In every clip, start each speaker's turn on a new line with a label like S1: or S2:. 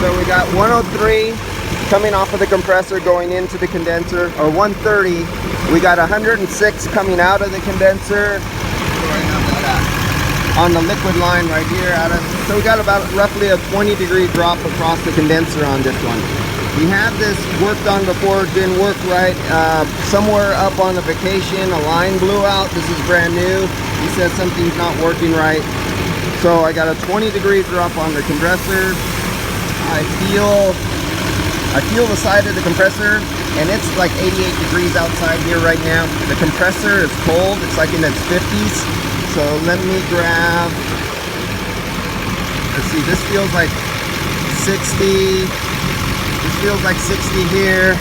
S1: So we got 103 coming off of the compressor going into the condenser, or 130. We got 106 coming out of the condenser. On the liquid line right here. So we got about roughly a 20-degree drop across the condenser on this one. We had this worked on before, it didn't work right. Somewhere up on the vacation, a line blew out. This is brand new. He says something's not working right. So I got a 20-degree drop on the compressor. I feel the side of the compressor, and it's like 88 degrees outside here right now. The compressor is cold. It's like in its 50s. So let me grab, let's see, this feels like 60. This feels like 60 here.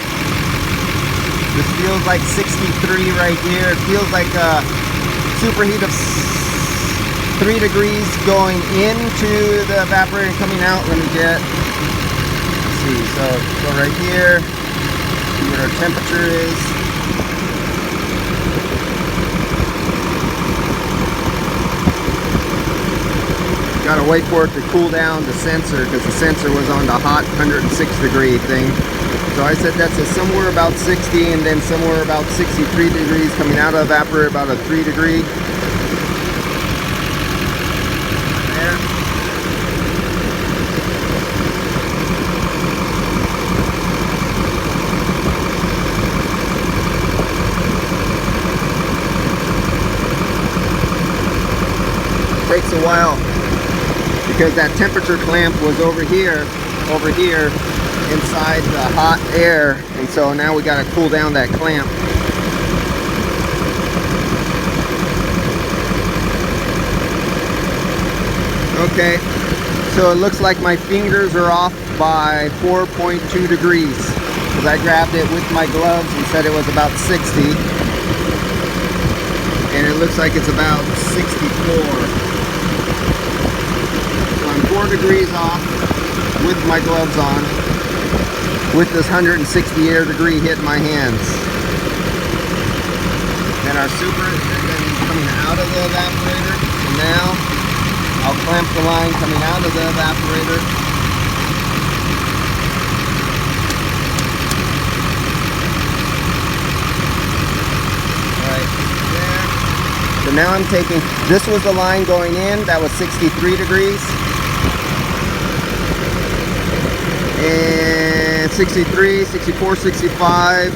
S1: This feels like 63 right here. It feels like a superheat of 3 degrees going into the evaporator and coming out. Let me get, let's see, so go right here, see what our temperature is. Got to wait for it to cool down the sensor, because the sensor was on the hot 106-degree thing. So I said that's somewhere about 60, and then somewhere about 63 degrees coming out of the evaporator, about a 3 degree. There. Takes a while, because that temperature clamp was over here inside the hot air, and so now we got to cool down that clamp. Okay, so it looks like my fingers are off by 4.2 degrees, because I grabbed it with my gloves and said it was about 60, and it looks like it's about 64. 4 degrees off with my gloves on, with this 160 air degree hitting my hands. And our super is coming out of the evaporator. So now I'll clamp the line coming out of the evaporator. Right there. So now I'm taking, this was the line going in, that was 63 degrees. And 63, 64, 65.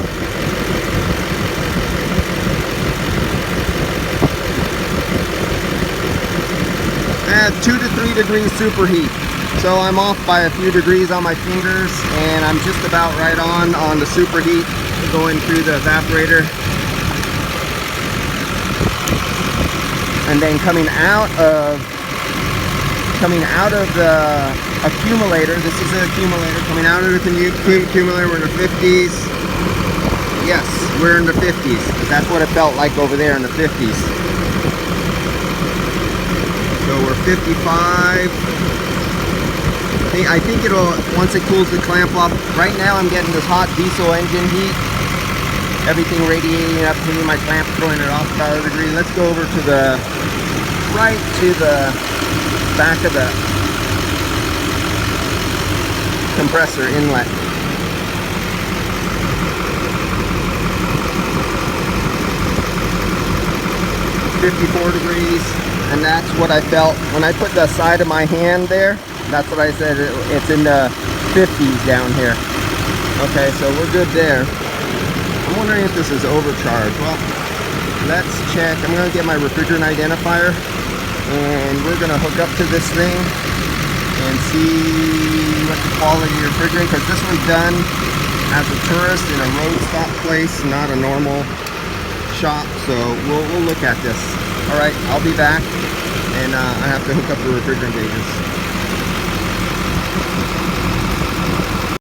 S1: And 2 to 3 degrees superheat. So I'm off by a few degrees on my fingers, and I'm just about right on the superheat going through the evaporator. And then coming out of the accumulator, this is the accumulator, coming out of the accumulator, we're in the 50s. Yes, we're in the 50s. That's what it felt like over there in the 50s. So we're 55. I think it'll, once it cools the clamp off, right now I'm getting this hot diesel engine heat. Everything radiating up to me, my clamp throwing it off about a degree. Let's go over to the, right to the back of the compressor inlet. $54 degrees, and that's what I felt when I put the side of my hand there. That's what I said, it's in the 50s down here. Okay, so we're good there. I'm wondering if this is overcharged. Well, let's check. I'm going to get my refrigerant identifier, and we're going to hook up to this thing and see what the quality of refrigerant, because this was done as a tourist in a road stop place, not a normal shop. So we'll look at this. All right, I'll be back, and I have to hook up the refrigerant gauges.